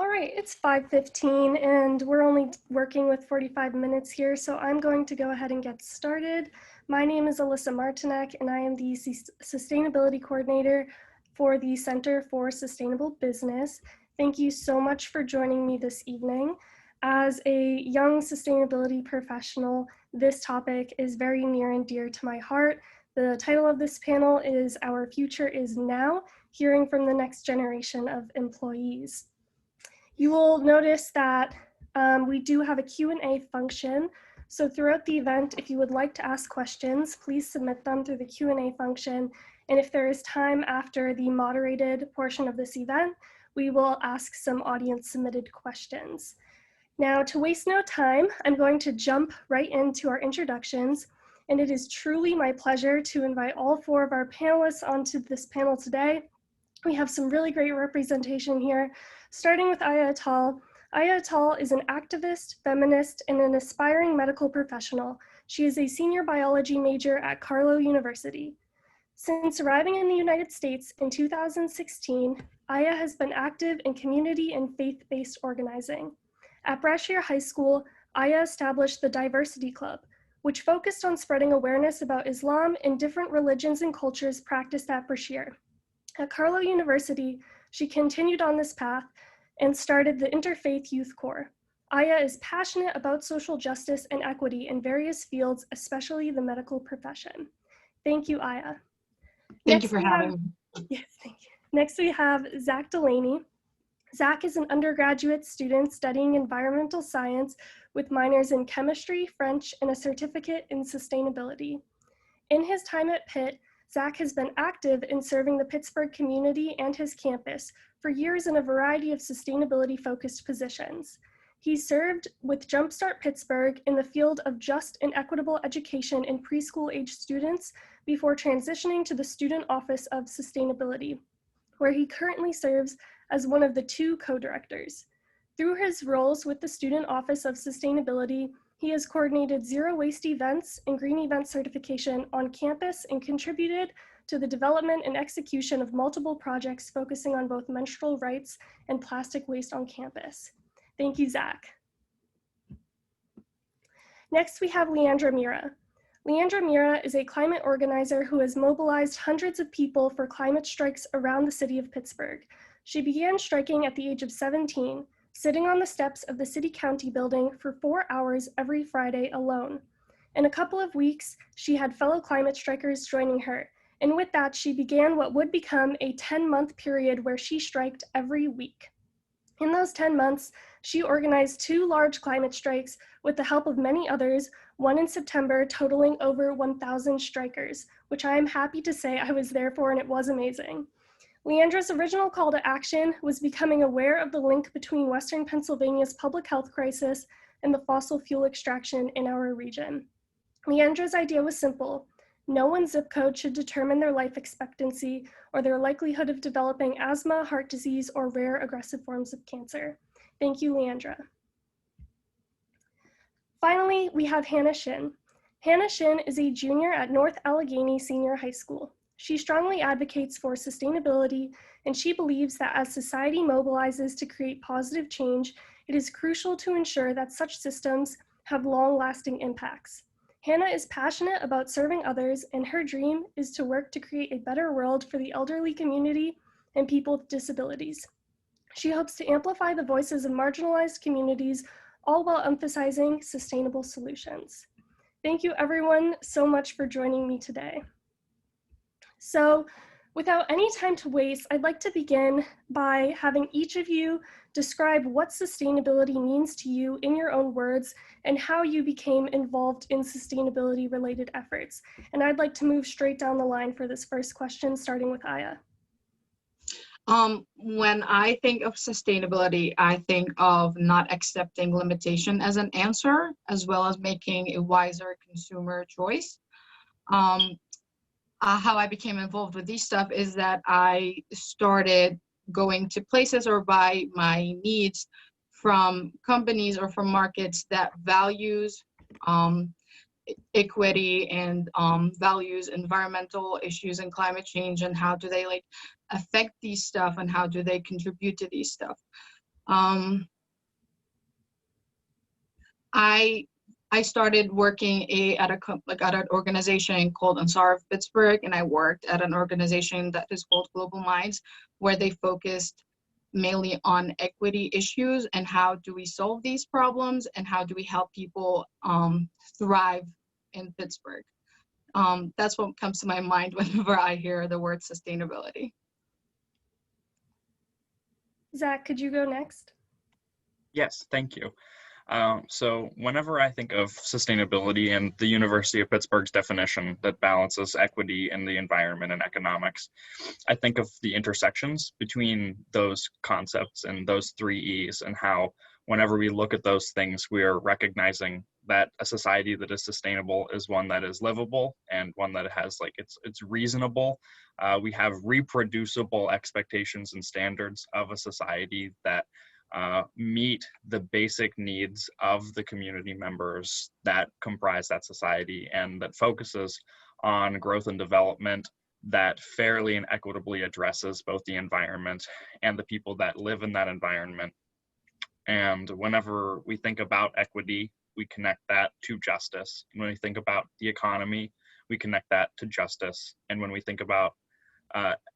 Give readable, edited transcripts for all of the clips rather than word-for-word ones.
All right, it's 5:15 and we're only working with 45 minutes here, so I'm going to go ahead and get started. My name is Alyssa Martinek and I am the Sustainability Coordinator for the Center for Sustainable Business. Thank you so much for joining me this evening. As a young sustainability professional, this topic is very near and dear to my heart. The title of this panel is Our Future is Now, Hearing from the Next Generation of Employees. You will notice that we do have a Q&A function. So throughout the event, if you would like to ask questions, please submit them through the Q&A function. And if there is time after the moderated portion of this event, we will ask some audience submitted questions. Now, to waste no time, I'm going to jump right into our introductions. And it is truly my pleasure to invite all four of our panelists onto this panel today. We have some really great representation here, starting with Aya Attal. Aya Attal is an activist, feminist, and an aspiring medical professional. She is a senior biology major at Carlow University. Since arriving in the United States in 2016, Aya has been active in community and faith-based organizing. At Brashear High School, Aya established the Diversity Club, which focused on spreading awareness about Islam and different religions and cultures practiced at Brashear. At Carlow University, she continued on this path and started the Interfaith Youth Corps. Aya is passionate about social justice and equity in various fields, especially the medical profession. Thank you, Aya. Thank you for having me. Yes, thank you. Next, we have Zach Delaney. Zach is an undergraduate student studying environmental science with minors in chemistry, French, and a certificate in sustainability. In his time at Pitt, Zach has been active in serving the Pittsburgh community and his campus for years in a variety of sustainability-focused positions. He served with Jumpstart Pittsburgh in the field of just and equitable education in preschool-age students before transitioning to the Student Office of Sustainability, where he currently serves as one of the two co-directors. Through his roles with the Student Office of Sustainability, he has coordinated zero waste events and green event certification on campus and contributed to the development and execution of multiple projects focusing on both menstrual rights and plastic waste on campus. Thank you, Zach. Next, we have Leandra Mira. Leandra Mira is a climate organizer who has mobilized hundreds of people for climate strikes around the city of Pittsburgh. She began striking at the age of 17, sitting on the steps of the city-county building for 4 hours every Friday alone. In a couple of weeks, she had fellow climate strikers joining her, and with that, she began what would become a 10-month period where she striked every week. In those 10 months, she organized 2 large climate strikes with the help of many others, one in September totaling over 1,000 strikers, which I am happy to say I was there for and it was amazing. Leandra's original call to action was becoming aware of the link between Western Pennsylvania's public health crisis and the fossil fuel extraction in our region. Leandra's idea was simple. No one's zip code should determine their life expectancy or their likelihood of developing asthma, heart disease, or rare aggressive forms of cancer. Thank you, Leandra. Finally, we have Hannah Shin. Hannah Shin is a junior at North Allegheny Senior High School. She strongly advocates for sustainability, and she believes that as society mobilizes to create positive change, it is crucial to ensure that such systems have long-lasting impacts. Hannah is passionate about serving others, and her dream is to work to create a better world for the elderly community and people with disabilities. She hopes to amplify the voices of marginalized communities, all while emphasizing sustainable solutions. Thank you everyone so much for joining me today. So without any time to waste, I'd like to begin by having each of you describe what sustainability means to you in your own words and how you became involved in sustainability related efforts. And I'd like to move straight down the line for this first question, starting with Aya. When I think of sustainability, I think of not accepting limitation as an answer, as well as making a wiser consumer choice. How I became involved with these stuff is that I started going to places or buy my needs from companies or from markets that values equity and values environmental issues and climate change, and how do they affect these stuff and how do they contribute to these stuff. Um, I started working at an organization called Ansar of Pittsburgh, and I worked at an organization that is called Global Minds, where they focused mainly on equity issues and how do we solve these problems and how do we help people thrive in Pittsburgh. That's what comes to my mind whenever I hear the word sustainability. Zach, could you go next? Yes, thank you. So whenever I think of sustainability and the University of Pittsburgh's definition that balances equity in the environment and economics, I think of the intersections between those concepts and those three E's, and how whenever we look at those things, we are recognizing that a society that is sustainable is one that is livable and one that has it's reasonable. We have reproducible expectations and standards of a society that meet the basic needs of the community members that comprise that society, and that focuses on growth and development that fairly and equitably addresses both the environment and the people that live in that environment. And whenever we think about equity, we connect that to justice. And when we think about the economy, we connect that to justice. And when we think about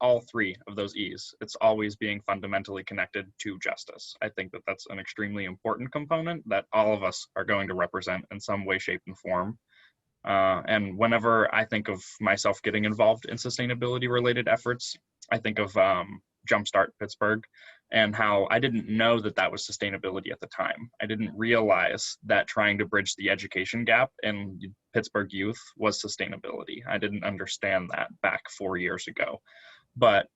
all three of those E's, it's always being fundamentally connected to justice. I think that that's an extremely important component that all of us are going to represent in some way, shape, and form. And whenever I think of myself getting involved in sustainability related efforts, I think of Jumpstart Pittsburgh and how I didn't know that that was sustainability at the time. I didn't realize that trying to bridge the education gap in Pittsburgh youth was sustainability. I didn't understand that back 4 years ago. But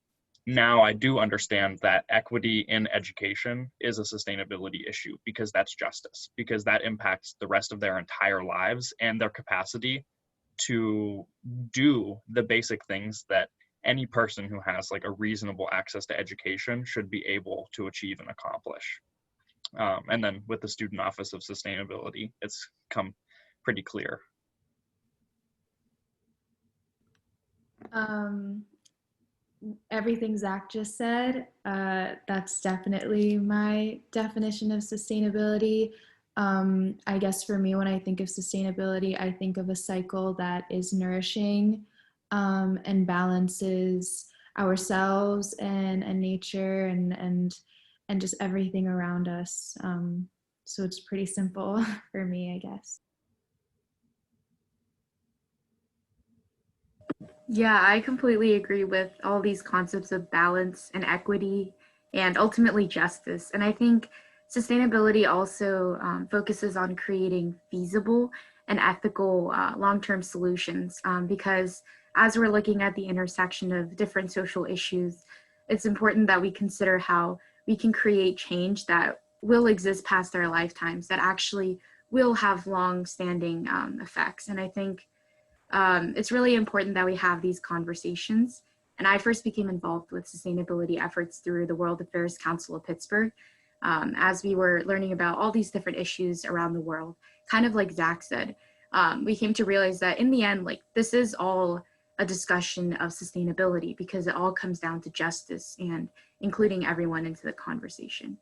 now I do understand that equity in education is a sustainability issue, because that's justice, because that impacts the rest of their entire lives and their capacity to do the basic things that any person who has a reasonable access to education should be able to achieve and accomplish. And then with the Student Office of Sustainability, it's come pretty clear. Everything Zach just said, that's definitely my definition of sustainability. I guess for me, when I think of sustainability, I think of a cycle that is nourishing and balances ourselves and nature and just everything around us. So it's pretty simple for me, I guess. Yeah, I completely agree with all these concepts of balance and equity and ultimately justice. And I think sustainability also focuses on creating feasible and ethical long-term solutions, because as we're looking at the intersection of different social issues, it's important that we consider how we can create change that will exist past our lifetimes, that actually will have long-standing effects. And I think it's really important that we have these conversations. And I first became involved with sustainability efforts through the World Affairs Council of Pittsburgh, as we were learning about all these different issues around the world. Kind of like Zach said, we came to realize that in the end, this is all a discussion of sustainability, because it all comes down to justice and including everyone into the conversation.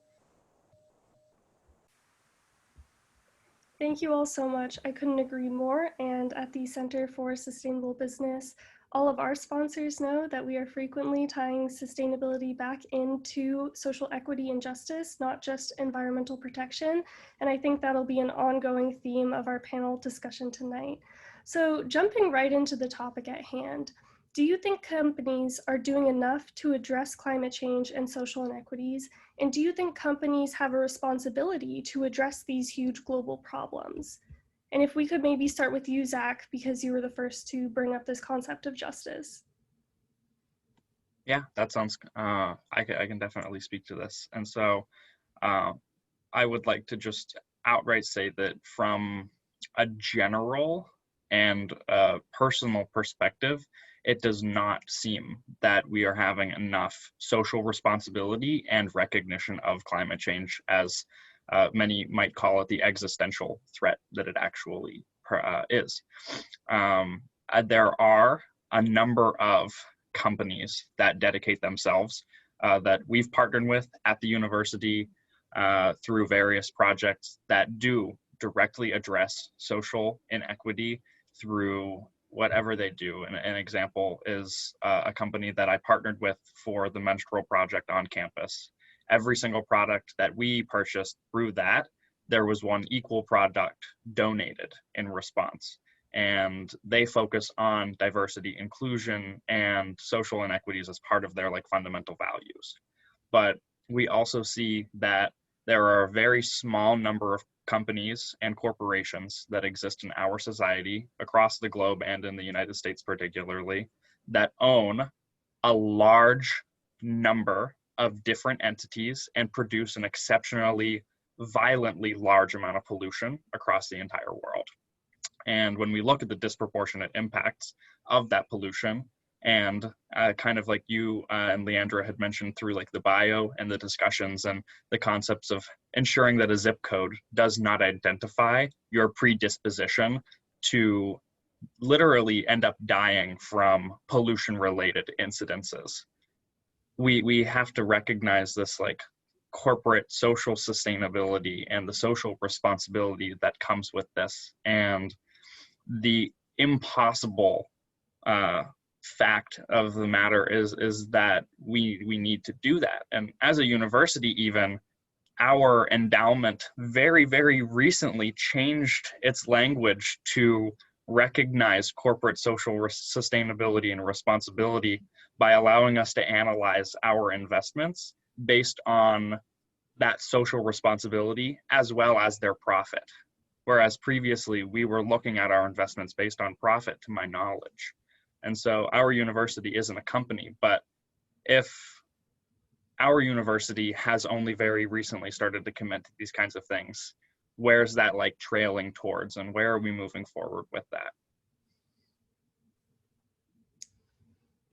Thank you all so much. I couldn't agree more. And at the Center for Sustainable Business, all of our sponsors know that we are frequently tying sustainability back into social equity and justice, not just environmental protection. And I think that'll be an ongoing theme of our panel discussion tonight. So jumping right into the topic at hand, do you think companies are doing enough to address climate change and social inequities? And do you think companies have a responsibility to address these huge global problems? And if we could maybe start with you, Zach, because you were the first to bring up this concept of justice. Yeah, that sounds, I can definitely speak to this. And so I would like to just outright say that from a general and personal perspective, it does not seem that we are having enough social responsibility and recognition of climate change, as many might call it, the existential threat that it actually is. There are a number of companies that dedicate themselves that we've partnered with at the university, through various projects that do directly address social inequity through whatever they do. And an example is a company that I partnered with for the menstrual project on campus. Every single product that we purchased through that, there was one equal product donated in response. And they focus on diversity, inclusion, and social inequities as part of their like fundamental values. But we also see that there are a very small number of companies and corporations that exist in our society across the globe and in the United States particularly that own a large number of different entities and produce an exceptionally violently large amount of pollution across the entire world. And when we look at the disproportionate impacts of that pollution, and kind of like you and Leandra had mentioned through like the bio and the discussions and the concepts of ensuring that a zip code does not identify your predisposition to literally end up dying from pollution-related incidences. We have to recognize this like corporate social sustainability and the social responsibility that comes with this, and the impossible fact of the matter is that we need to do that. And as a university, even our endowment very, very recently changed its language to recognize corporate social sustainability and responsibility by allowing us to analyze our investments based on that social responsibility as well as their profit. Whereas previously we were looking at our investments based on profit, to my knowledge. And so our university isn't a company, but if our university has only very recently started to commit to these kinds of things, where's that like trailing towards, and where are we moving forward with that?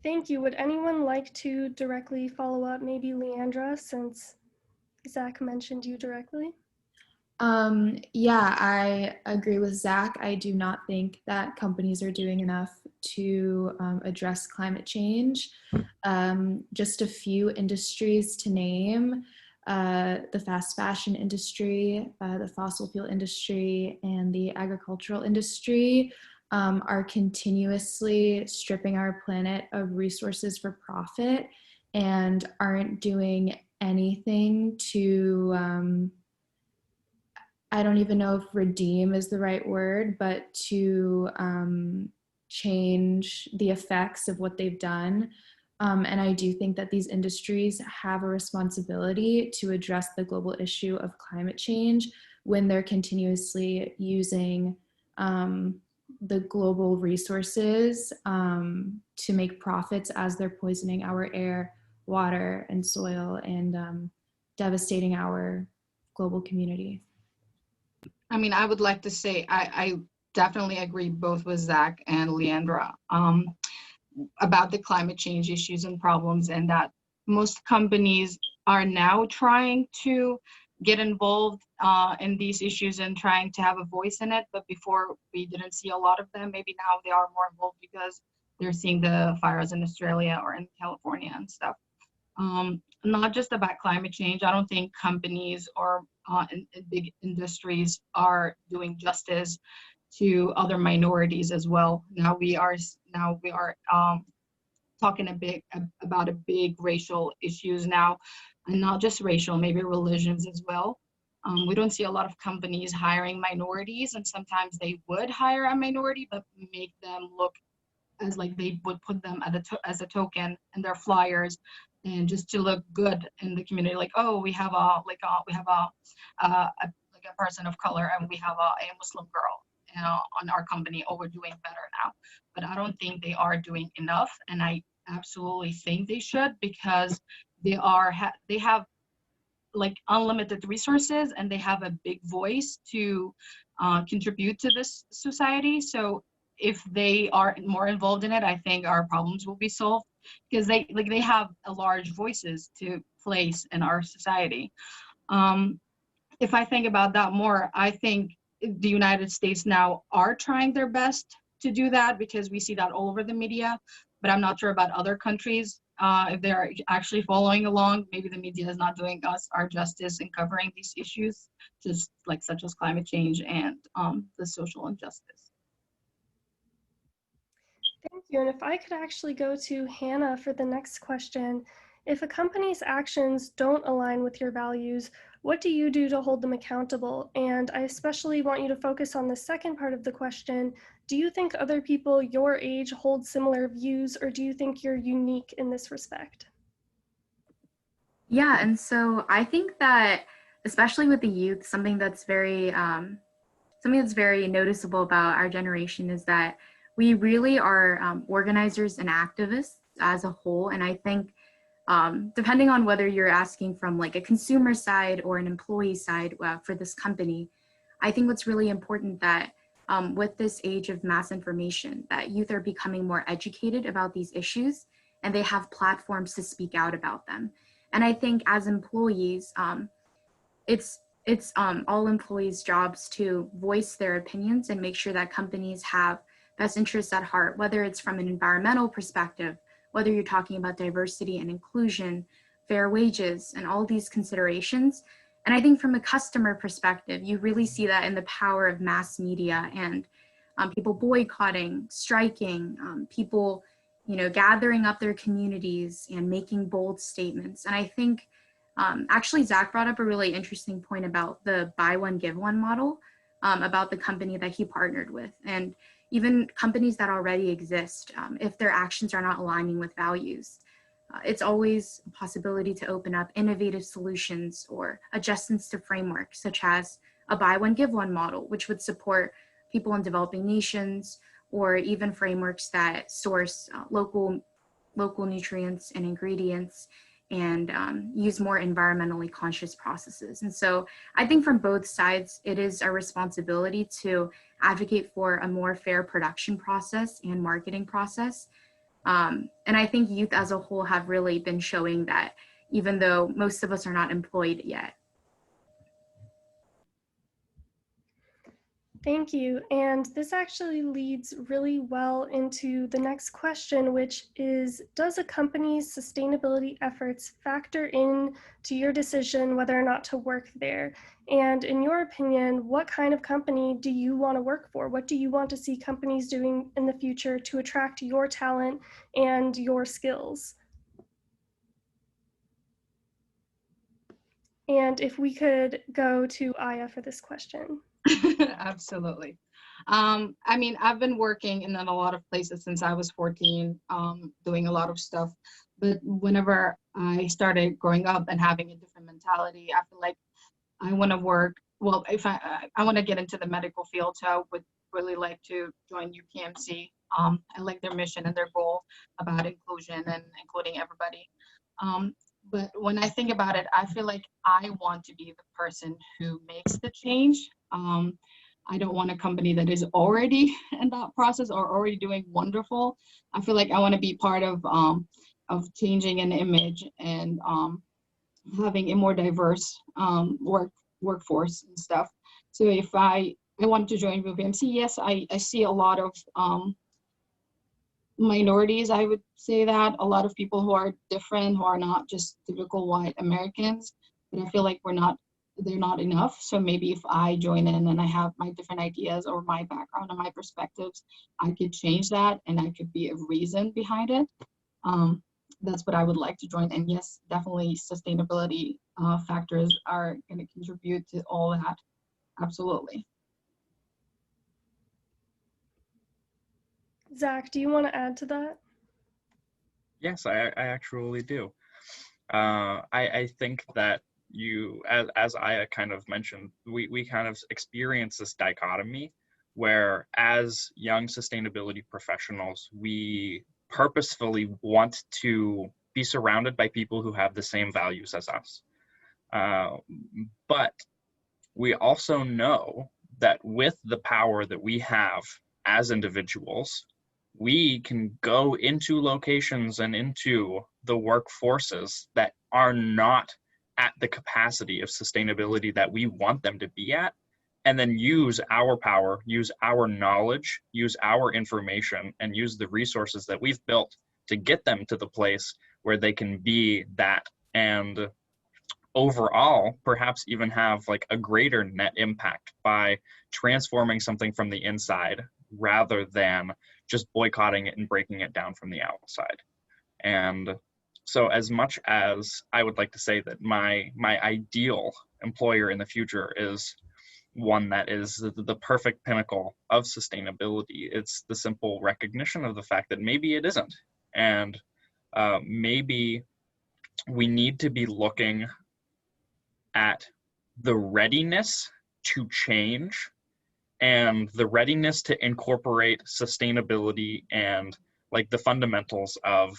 Thank you. Would anyone like to directly follow up, maybe Leandra, since Zach mentioned you directly? Yeah, I agree with Zach. I do not think that companies are doing enough to address climate change. Just a few industries to name: the fast fashion industry, the fossil fuel industry, and the agricultural industry are continuously stripping our planet of resources for profit and aren't doing anything to I don't even know if redeem is the right word, but to change the effects of what they've done. And I do think that these industries have a responsibility to address the global issue of climate change when they're continuously using the global resources to make profits as they're poisoning our air, water, and soil, and devastating our global community. I mean, I would like to say I definitely agree both with Zach and Leandra about the climate change issues and problems, and that most companies are now trying to get involved in these issues and trying to have a voice in it. But before, we didn't see a lot of them. Maybe now they are more involved because they're seeing the fires in Australia or in California and stuff. Not just about climate change. I don't think companies or in big industries are doing justice to other minorities as well. Now we are talking about a big racial issues now, and not just racial, maybe religions as well. We don't see a lot of companies hiring minorities, and sometimes they would hire a minority, but make them look as like they would put them as a token in their flyers, and just to look good in the community, like, oh, we have a person of color, and we have a Muslim girl on our company. Oh, we're doing better now. But I don't think they are doing enough, and I absolutely think they should, because they have like unlimited resources, and they have a big voice to contribute to this society. So if they are more involved in it, I think our problems will be solved, because they have a large voices to place in our society. If I think about that more, I think the United States now are trying their best to do that, because we see that all over the media, but I'm not sure about other countries. if they're actually following along. Maybe the media is not doing us our justice in covering these issues, just like such as climate change and the social injustice. Thank you. And if I could actually go to Hannah for the next question. If a company's actions don't align with your values, what do you do to hold them accountable? And I especially want you to focus on the second part of the question. Do you think other people your age hold similar views, or do you think you're unique in this respect? Yeah, and so I think that especially with the youth, something that's very noticeable about our generation is that we really are organizers and activists as a whole. And I think depending on whether you're asking from like a consumer side or an employee side for this company, I think what's really important that with this age of mass information, that youth are becoming more educated about these issues and they have platforms to speak out about them. And I think as employees, it's all employees' jobs to voice their opinions and make sure that companies have best interests at heart, whether it's from an environmental perspective, whether you're talking about diversity and inclusion, fair wages, and all these considerations. And I think from a customer perspective, you really see that in the power of mass media and people boycotting, striking, people, gathering up their communities and making bold statements. And I think actually Zach brought up a really interesting point about the buy one, give one model, about the company that he partnered with. And even companies that already exist, if their actions are not aligning with values, it's always a possibility to open up innovative solutions or adjustments to frameworks, such as a buy one, give one model, which would support people in developing nations, or even frameworks that source local nutrients and ingredients and use more environmentally conscious processes. And so I think from both sides, it is our responsibility to advocate for a more fair production process and marketing process. And I think youth as a whole have really been showing that, even though most of us are not employed yet. Thank you. And this actually leads really well into the next question, which is, does a company's sustainability efforts factor in to your decision whether or not to work there? And in your opinion, what kind of company do you want to work for? What do you want to see companies doing in the future to attract your talent and your skills? And if we could go to Aya for this question. Absolutely. I mean, I've been working in a lot of places since I was 14, doing a lot of stuff. But whenever I started growing up and having a different mentality, I feel like I want to work. Well, if I want to get into the medical field, so I would really like to join UPMC. I like their mission and their goal about inclusion and including everybody. But when I think about it, I feel like I want to be the person who makes the change. I don't want a company that is already in that process or already doing wonderful. I feel like I want to be part of changing an image and having a more diverse workforce and stuff. So if I wanted to join UPMC, yes, I see a lot of minorities, I would say that, a lot of people who are different, who are not just typical white Americans, but I feel like they're not enough. So maybe if I join in and I have my different ideas or my background and my perspectives, I could change that and I could be a reason behind it. That's what I would like to join. And yes, definitely sustainability factors are going to contribute to all that. Absolutely. Zach, do you want to add to that? Yes, I actually do. I think that as Aya kind of mentioned, we kind of experience this dichotomy where as young sustainability professionals, we purposefully want to be surrounded by people who have the same values as us. But we also know that with the power that we have as individuals, we can go into locations and into the workforces that are not at the capacity of sustainability that we want them to be at, and then use our power, use our knowledge, use our information, and use the resources that we've built to get them to the place where they can be that, and overall perhaps even have like a greater net impact by transforming something from the inside rather than just boycotting it and breaking it down from the outside. And so as much as I would like to say that my ideal employer in the future is one that is the perfect pinnacle of sustainability, it's the simple recognition of the fact that maybe it isn't. And maybe we need to be looking at the readiness to change and the readiness to incorporate sustainability and like the fundamentals of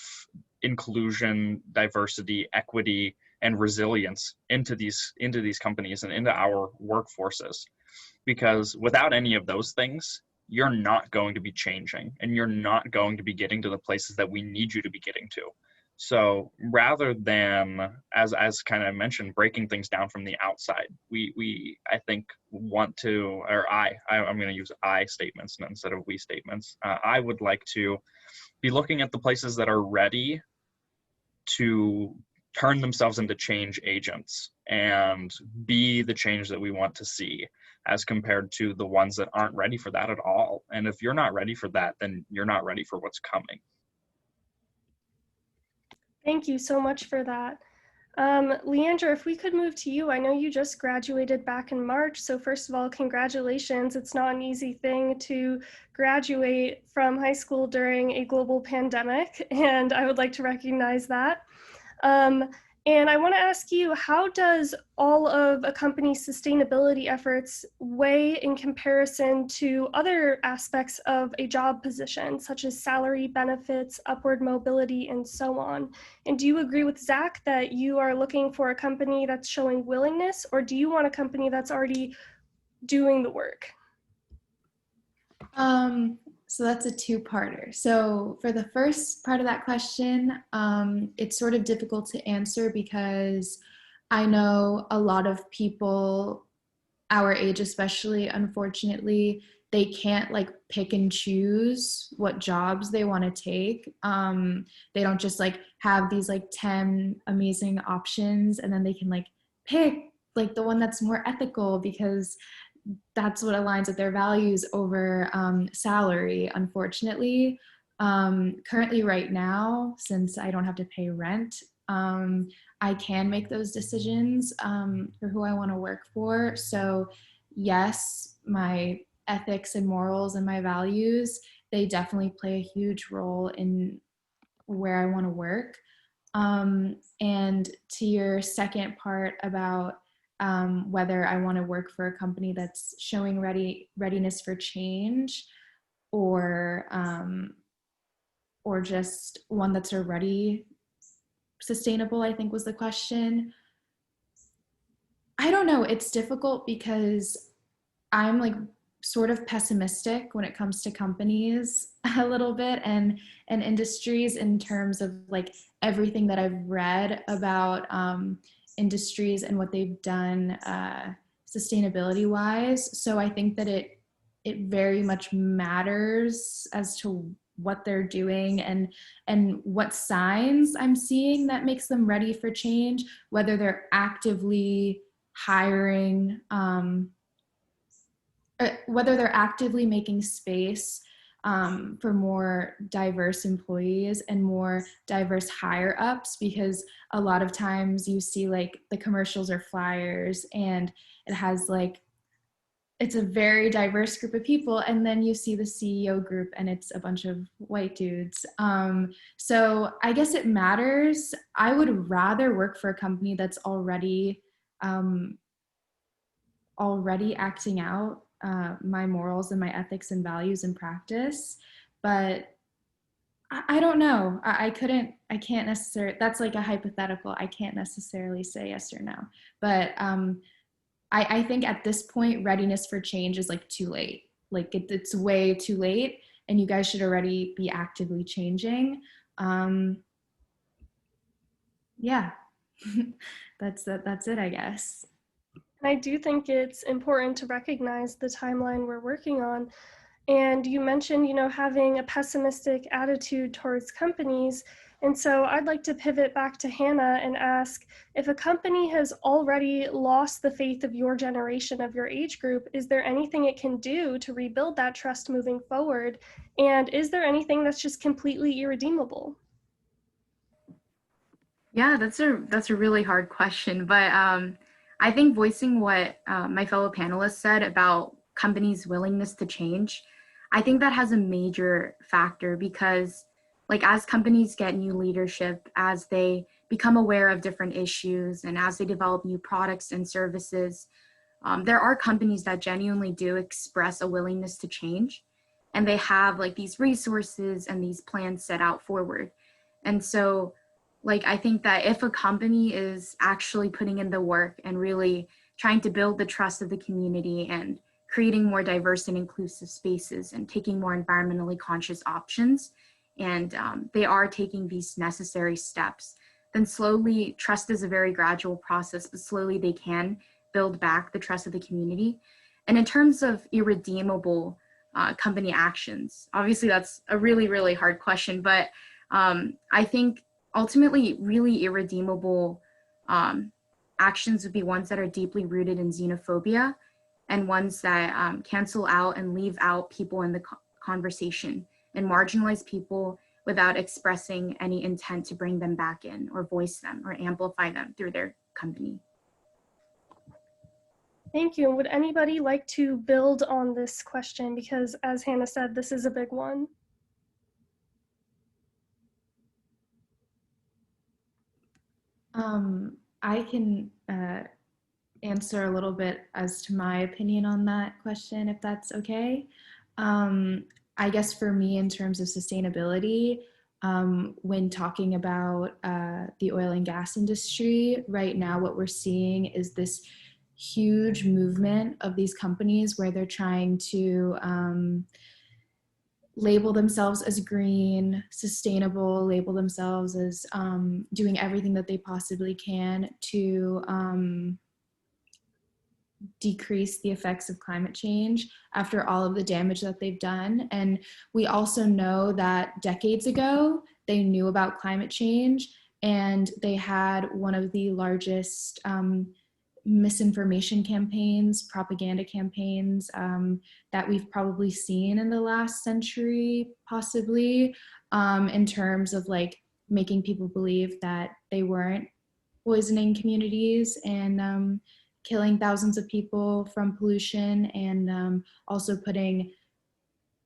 inclusion, diversity, equity, and resilience into these companies and into our workforces. Because without any of those things, you're not going to be changing, and you're not going to be getting to the places that we need you to be getting to. So rather than, as kind of mentioned, breaking things down from the outside, we I think want to, or I'm going to use I statements instead of we statements. I would like to be looking at the places that are ready to turn themselves into change agents and be the change that we want to see, as compared to the ones that aren't ready for that at all. And if you're not ready for that, then you're not ready for what's coming. Thank you so much for that. Leandra, if we could move to you. I know you just graduated back in March, so first of all, congratulations. It's not an easy thing to graduate from high school during a global pandemic, and I would like to recognize that. And I want to ask you, how does all of a company's sustainability efforts weigh in comparison to other aspects of a job position, such as salary, benefits, upward mobility, and so on? And do you agree with Zach that you are looking for a company that's showing willingness, or do you want a company that's already doing the work? So that's a two-parter. So for the first part of that question, it's sort of difficult to answer because I know a lot of people our age, especially, unfortunately, they can't like pick and choose what jobs they want to take. They don't just like have these like 10 amazing options and then they can like pick like the one that's more ethical because that's what aligns with their values over salary, unfortunately. Currently right now, since I don't have to pay rent, I can make those decisions for who I want to work for. So yes, my ethics and morals and my values, they definitely play a huge role in where I want to work. And to your second part about whether I want to work for a company that's showing readiness for change or just one that's already sustainable, I think was the question. I don't know, it's difficult because I'm like sort of pessimistic when it comes to companies a little bit and industries in terms of like everything that I've read about industries and what they've done sustainability wise. So I think that it very much matters as to what they're doing and what signs I'm seeing that makes them ready for change, whether they're actively hiring, whether they're actively making space for more diverse employees and more diverse higher ups, because a lot of times you see like the commercials or flyers and it has like, it's a very diverse group of people, and then you see the CEO group and it's a bunch of white dudes. So I guess it matters. I would rather work for a company that's already acting out my morals and my ethics and values in practice, but I don't know. I can't necessarily, that's like a hypothetical. I can't necessarily say yes or no, but I think at this point, readiness for change is like too late. Like it's way too late and you guys should already be actively changing. Yeah, that's it, I guess. And I do think it's important to recognize the timeline we're working on. And you mentioned, having a pessimistic attitude towards companies. And so I'd like to pivot back to Hannah and ask, if a company has already lost the faith of your generation, of your age group, is there anything it can do to rebuild that trust moving forward? And is there anything that's just completely irredeemable? Yeah, that's a really hard question, but I think voicing what my fellow panelists said about companies' willingness to change, I think that has a major factor because, like, as companies get new leadership, as they become aware of different issues, and as they develop new products and services, there are companies that genuinely do express a willingness to change, and they have like these resources and these plans set out forward. And so, like, I think that if a company is actually putting in the work and really trying to build the trust of the community and creating more diverse and inclusive spaces and taking more environmentally conscious options, and they are taking these necessary steps, then slowly, trust is a very gradual process, but slowly they can build back the trust of the community. And in terms of irredeemable company actions, obviously that's a really, really hard question, but I think ultimately really irredeemable actions would be ones that are deeply rooted in xenophobia and ones that cancel out and leave out people in the conversation and marginalize people without expressing any intent to bring them back in or voice them or amplify them through their company. Thank you. And would anybody like to build on this question? Because as Hannah said, this is a big one. I can answer a little bit as to my opinion on that question, if that's okay. I guess for me, in terms of sustainability, when talking about the oil and gas industry, right now what we're seeing is this huge movement of these companies where they're trying to label themselves as green, sustainable, label themselves as doing everything that they possibly can to decrease the effects of climate change after all of the damage that they've done. And we also know that decades ago, they knew about climate change, and they had one of the largest misinformation campaigns, propaganda campaigns that we've probably seen in the last century, possibly, in terms of like making people believe that they weren't poisoning communities and killing thousands of people from pollution, and also putting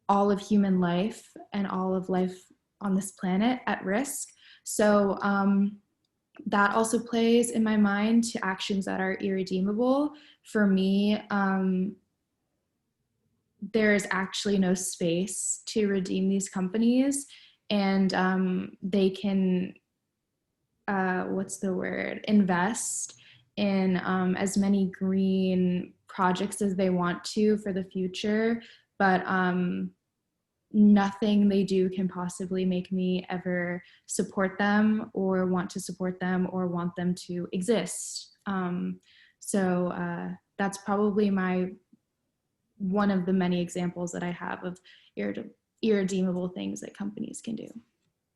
all of human life and all of life on this planet at risk. So that also plays in my mind to actions that are irredeemable. For me, there is actually no space to redeem these companies, and they can, invest in as many green projects as they want to for the future, but nothing they do can possibly make me ever support them or want to support them or want them to exist. So that's probably one of the many examples that I have of irredeemable things that companies can do.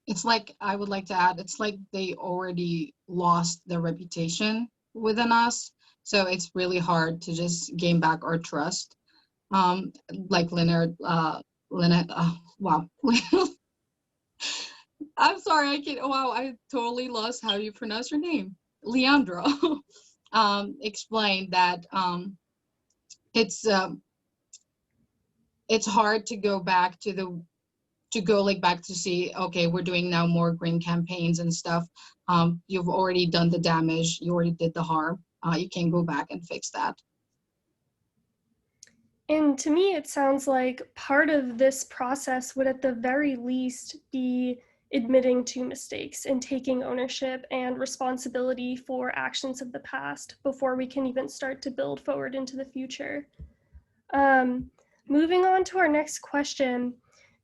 It's like, I would like to add, it's like they already lost their reputation within us. So it's really hard to just gain back our trust. Like Leonard, wow. I'm sorry, I totally lost how you pronounce your name. Leandra explained that it's hard to go back to back to see, okay, we're doing now more green campaigns and stuff. You've already done the damage, you already did the harm. You can't go back and fix that. And to me, it sounds like part of this process would at the very least be admitting to mistakes and taking ownership and responsibility for actions of the past before we can even start to build forward into the future. Moving on to our next question,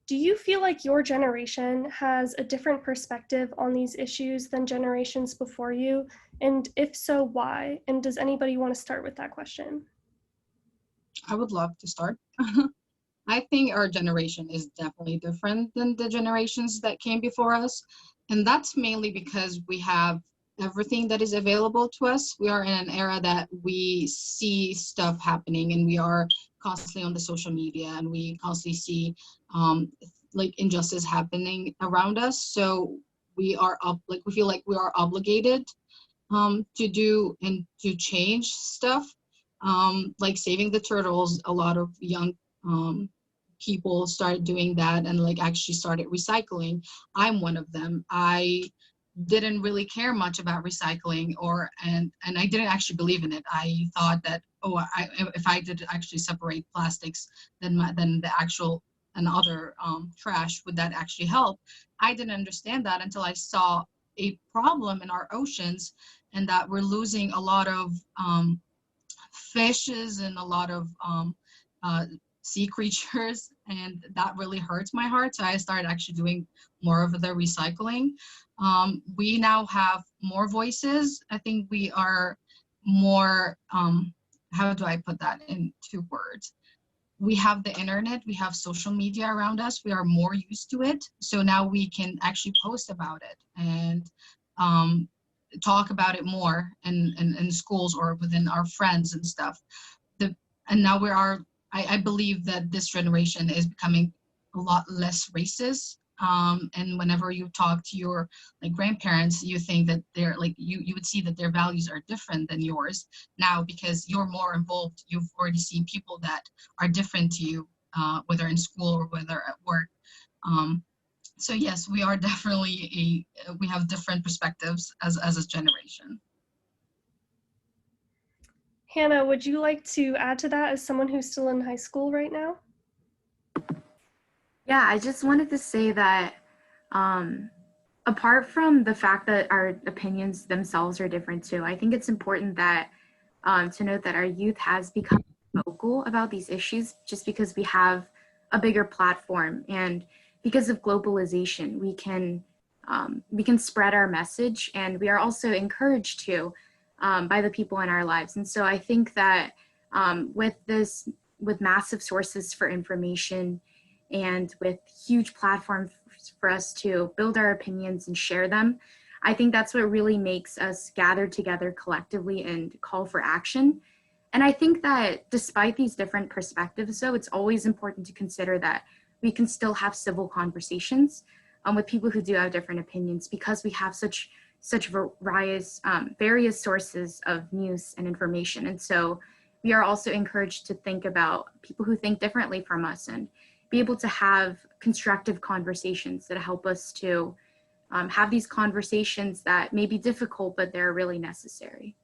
do you feel like your generation has a different perspective on these issues than generations before you? And if so, why? And does anybody want to start with that question? I would love to start. I think our generation is definitely different than the generations that came before us. And that's mainly because we have everything that is available to us. We are in an era that we see stuff happening, and we are constantly on the social media, and we constantly see like injustice happening around us. So we feel like we are obligated to do and to change stuff. Like saving the turtles, a lot of young people started doing that and like actually started recycling. I'm one of them. I didn't really care much about recycling, and I didn't actually believe in it. I thought that, oh, if I did actually separate plastics, then the actual and other trash, would that actually help? I didn't understand that until I saw a problem in our oceans, and that we're losing a lot of fishes and a lot of sea creatures, and that really hurts my heart. So I started actually doing more of the recycling. We now have more voices. I think we are more, how do I put that in 2 words? We have the internet, we have social media around us, we are more used to it. So now we can actually post about it and talk about it more in schools or within our friends and stuff. And now I believe that this generation is becoming a lot less racist. And whenever you talk to your like grandparents, you think that they're like, you would see that their values are different than yours now, because you're more involved. You've already seen people that are different to you, whether in school or whether at work. So yes, we are definitely we have different perspectives as a generation. Hannah, would you like to add to that as someone who's still in high school right now? Yeah, I just wanted to say that apart from the fact that our opinions themselves are different too, I think it's important that to note that our youth has become vocal about these issues just because we have a bigger platform, and because of globalization, we can spread our message, and we are also encouraged to by the people in our lives. And so I think that with massive sources for information and with huge platforms for us to build our opinions and share them, I think that's what really makes us gather together collectively and call for action. And I think that despite these different perspectives, though, it's always important to consider that we can still have civil conversations with people who do have different opinions, because we have such various sources of news and information. And so we are also encouraged to think about people who think differently from us and be able to have constructive conversations that help us to have these conversations that may be difficult, but they're really necessary.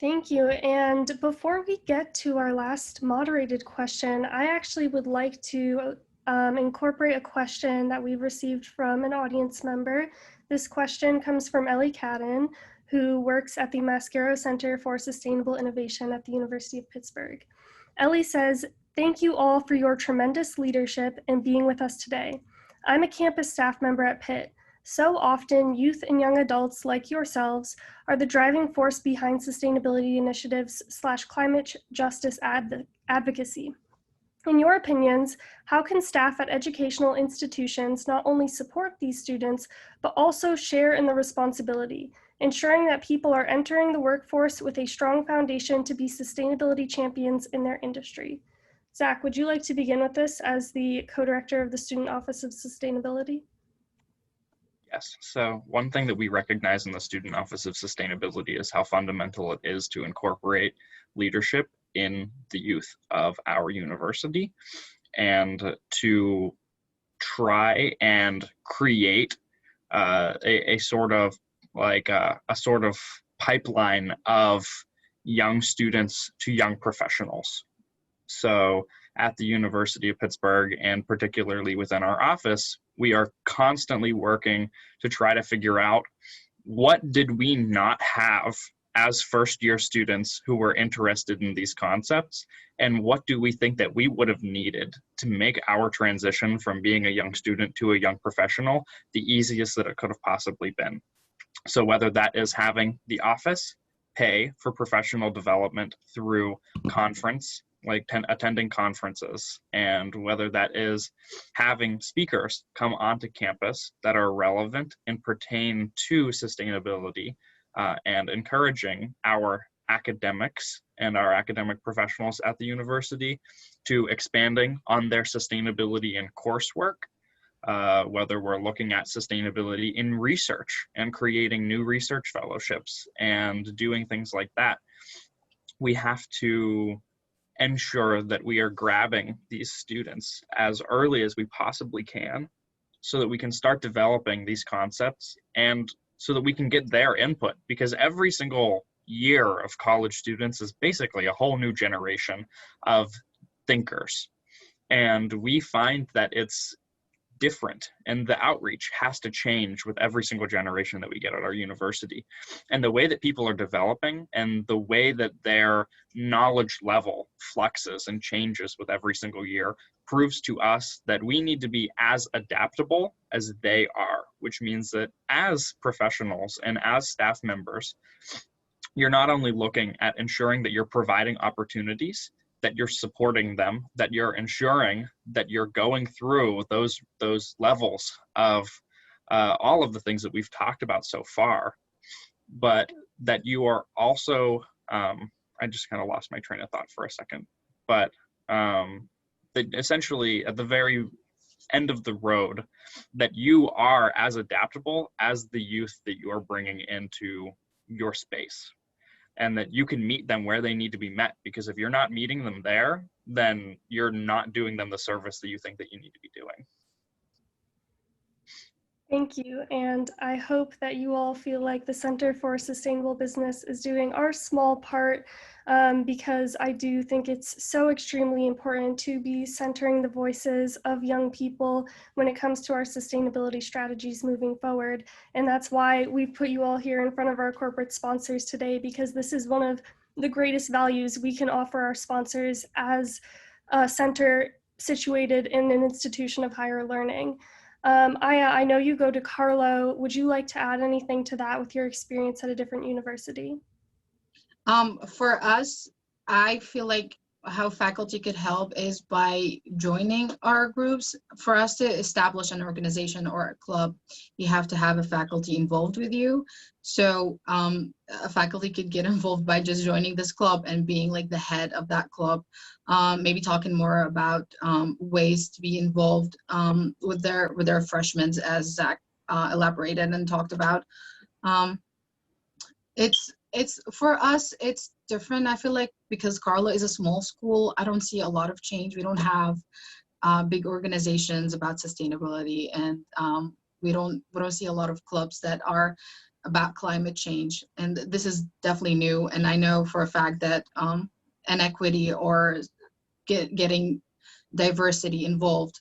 Thank you. And before we get to our last moderated question, I actually would like to incorporate a question that we've received from an audience member. This question comes from Ellie Cadden, who works at the Mascaro Center for Sustainable Innovation at the University of Pittsburgh. Ellie says, "Thank you all for your tremendous leadership and being with us today. I'm a campus staff member at Pitt. So often, youth and young adults like yourselves are the driving force behind sustainability initiatives / climate justice advocacy. In your opinions, how can staff at educational institutions not only support these students, but also share in the responsibility, ensuring that people are entering the workforce with a strong foundation to be sustainability champions in their industry?" Zach, would you like to begin with this as the co-director of the Student Office of Sustainability? Yes, so one thing that we recognize in the Student Office of Sustainability is how fundamental it is to incorporate leadership in the youth of our university, and to try and create a sort of pipeline of young students to young professionals. So at the University of Pittsburgh, and particularly within our office, we are constantly working to try to figure out, what did we not have as first-year students who were interested in these concepts, and what do we think that we would have needed to make our transition from being a young student to a young professional the easiest that it could have possibly been. So whether that is having the office pay for professional development through conference, like attending conferences, and whether that is having speakers come onto campus that are relevant and pertain to sustainability, and encouraging our academics and our academic professionals at the university to expanding on their sustainability in coursework, whether we're looking at sustainability in research and creating new research fellowships and doing things like that. We have to ensure that we are grabbing these students as early as we possibly can so that we can start developing these concepts and so that we can get their input, because every single year of college students is basically a whole new generation of thinkers. And we find that it's different, and the outreach has to change with every single generation that we get at our university. And the way that people are developing and the way that their knowledge level fluxes and changes with every single year proves to us that we need to be as adaptable as they are, which means that as professionals and as staff members, you're not only looking at ensuring that you're providing opportunities, that you're supporting them, that you're ensuring that you're going through those levels of all of the things that we've talked about so far, but that you are also, I just kind of lost my train of thought for a second, but that essentially at the very end of the road, that you are as adaptable as the youth that you are bringing into your space, and that you can meet them where they need to be met, because if you're not meeting them there, then you're not doing them the service that you think that you need to be doing. Thank you, and I hope that you all feel like the Center for Sustainable Business is doing our small part, because I do think it's so extremely important to be centering the voices of young people when it comes to our sustainability strategies moving forward. And that's why we've put you all here in front of our corporate sponsors today, because this is one of the greatest values we can offer our sponsors as a center situated in an institution of higher learning. Aya, I know you go to Carlow. Would you like to add anything to that with your experience at a different university? For us, I feel like how faculty could help is by joining our groups. For us to establish an organization or a club, you have to have a faculty involved with you. So a faculty could get involved by just joining this club and being like the head of that club. Maybe talking more about ways to be involved with their freshmen, as Zach elaborated and talked about. It's for us, it's different. I feel like because Carlow is a small school, I don't see a lot of change. We don't have big organizations about sustainability, and we don't see a lot of clubs that are about climate change. And this is definitely new. And I know for a fact that inequity or getting diversity involved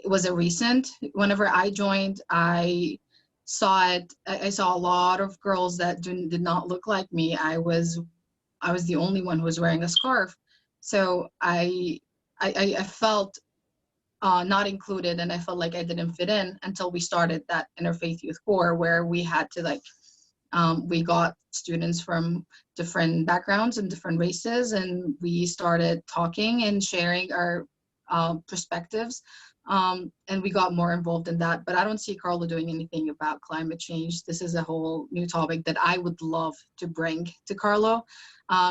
was a recent. Whenever I joined, I saw it. I saw a lot of girls that did not look like me. I was the only one who was wearing a scarf, so I felt not included, and I felt like I didn't fit in until we started that Interfaith Youth Corps, where we had to we got students from different backgrounds and different races, and we started talking and sharing our perspectives. And we got more involved in that, but I don't see Carlow doing anything about climate change. This is a whole new topic that I would love to bring to Carlow.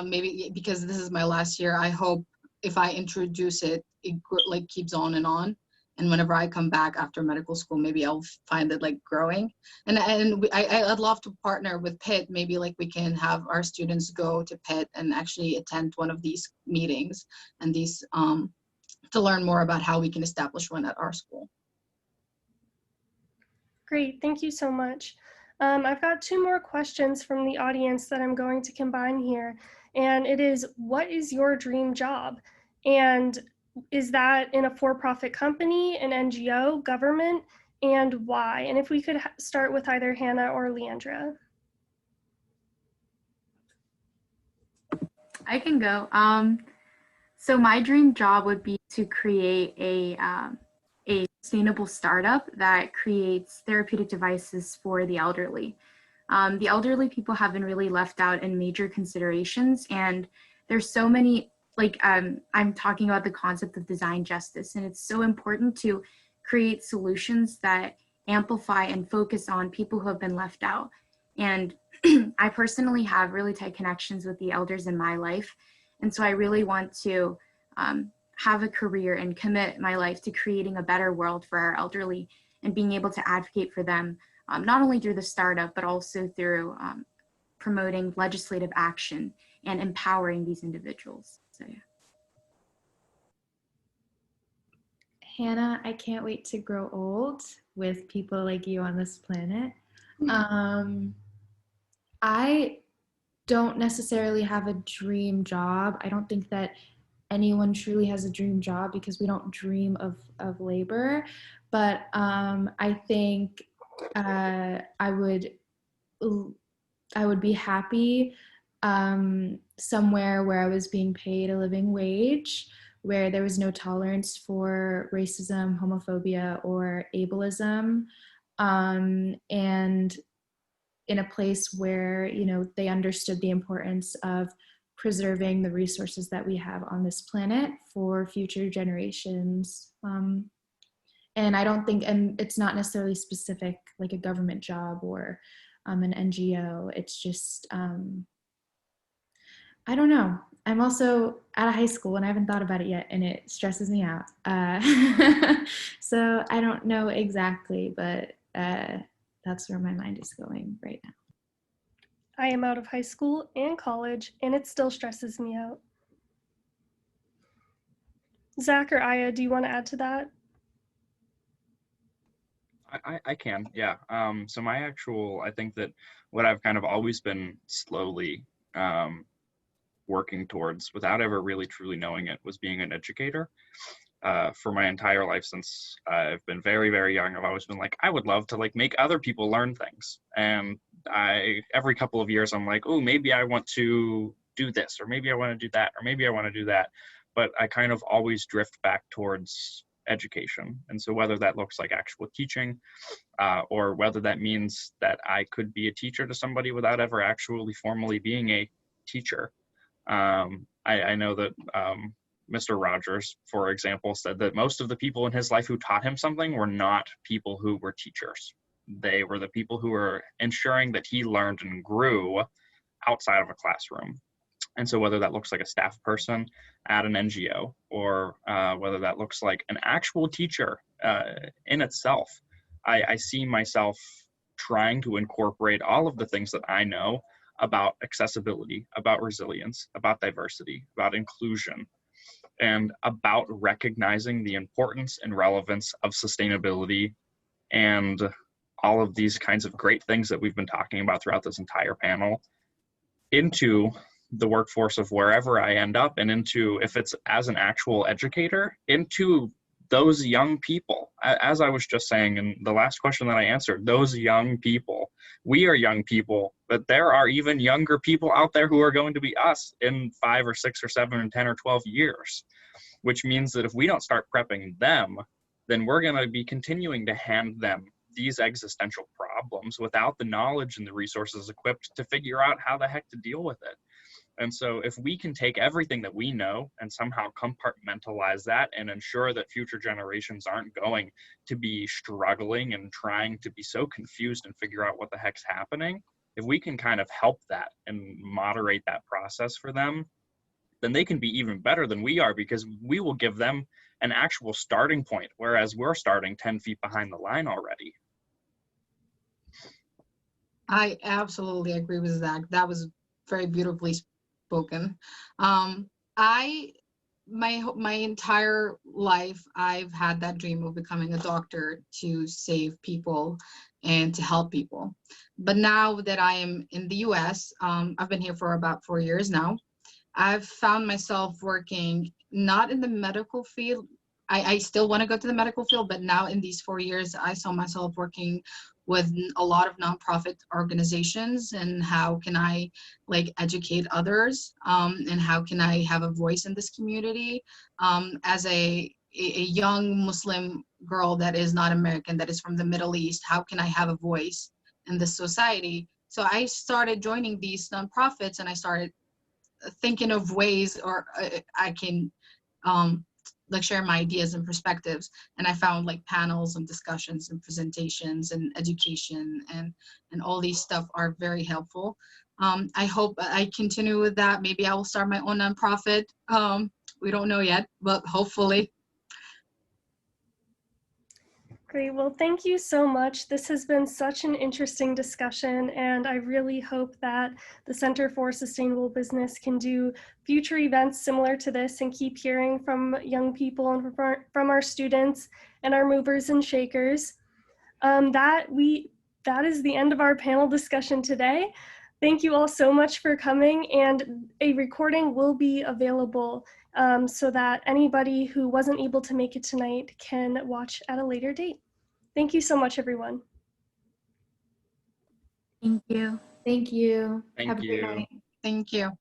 Maybe because this is my last year, I hope if I introduce it, it like keeps on. And whenever I come back after medical school, maybe I'll find it like growing. And I'd love to partner with Pitt. Maybe like we can have our students go to Pitt and actually attend one of these meetings and these to learn more about how we can establish one at our school. Great, thank you so much. I've got two more questions from the audience that I'm going to combine here. And it is, what is your dream job? And is that in a for-profit company, an NGO, government, and why? And if we could start with either Hannah or Leandra. I can go. So my dream job would be to create a sustainable startup that creates therapeutic devices for the elderly. the elderly people have been really left out in major considerations, and there's so many, like I'm talking about the concept of design justice, and it's so important to create solutions that amplify and focus on people who have been left out. And I personally have really tight connections with the elders in my life, and so I really want to have a career and commit my life to creating a better world for our elderly and being able to advocate for them, not only through the startup, but also through promoting legislative action and empowering these individuals. So, yeah. Hannah, I can't wait to grow old with people like you on this planet. I don't necessarily have a dream job. I don't think that anyone truly has a dream job because we don't dream of labor. But I think I would be happy somewhere where I was being paid a living wage, where there was no tolerance for racism, homophobia, or ableism, and in a place where, you know, they understood the importance of preserving the resources that we have on this planet for future generations. And I don't think, and it's not necessarily specific, like a government job or an NGO. It's just, I don't know. I'm also out of high school and I haven't thought about it yet, and it stresses me out. So I don't know exactly, but that's where my mind is going right now. I am out of high school and college, and it still stresses me out. Zach or Aya, do you want to add to that? I can, yeah. So I think that what I've kind of always been slowly working towards without ever really truly knowing it was being an educator. For my entire life since I've been very, very young, I've always been like, I would love to like make other people learn things. And every couple of years I'm like, oh, maybe I want to do this, or maybe I want to do that, or maybe I want to do that. But I kind of always drift back towards education. And so whether that looks like actual teaching, or whether that means that I could be a teacher to somebody without ever actually formally being a teacher. I know that Mr. Rogers, for example, said that most of the people in his life who taught him something were not people who were teachers. They were the people who were ensuring that he learned and grew outside of a classroom. And so whether that looks like a staff person at an NGO, or whether that looks like an actual teacher in itself, I see myself trying to incorporate all of the things that I know about accessibility, about resilience, about diversity, about inclusion, and about recognizing the importance and relevance of sustainability and all of these kinds of great things that we've been talking about throughout this entire panel into the workforce of wherever I end up, and into, if it's as an actual educator, into those young people. As I was just saying in the last question that I answered, those young people. We are young people, but there are even younger people out there who are going to be us in 5 or 6 or 7 and 10 or 12 years, which means that if we don't start prepping them, then we're going to be continuing to hand them these existential problems without the knowledge and the resources equipped to figure out how the heck to deal with it. And so if we can take everything that we know and somehow compartmentalize that and ensure that future generations aren't going to be struggling and trying to be so confused and figure out what the heck's happening, if we can kind of help that and moderate that process for them, then they can be even better than we are, because we will give them an actual starting point, whereas we're starting 10 feet behind the line already. I absolutely agree with Zach. That was very beautifully spoken. My entire life, I've had that dream of becoming a doctor to save people and to help people. But now that I am in the US, I've been here for about 4 years now. I've found myself working not in the medical field. I still want to go to the medical field, but now in these 4 years, I saw myself working with a lot of nonprofit organizations, and how can I like educate others, and how can I have a voice in this community, as a young Muslim girl that is not American, that is from the Middle East. How can I have a voice in this society So I started joining these nonprofits, and I started thinking of ways, or I can like share my ideas and perspectives. And I found like panels and discussions and presentations and education and all these stuff are very helpful. I hope I continue with that. Maybe I will start my own nonprofit. We don't know yet, but hopefully. Great. Well, thank you so much. This has been such an interesting discussion, and I really hope that the Center for Sustainable Business can do future events similar to this and keep hearing from young people and from our students and our movers and shakers. That is the end of our panel discussion today. Thank you all so much for coming, and a recording will be available so that anybody who wasn't able to make it tonight can watch at a later date. Thank you so much, everyone. Thank you. Thank you. Thank Have a great you. night. Thank you.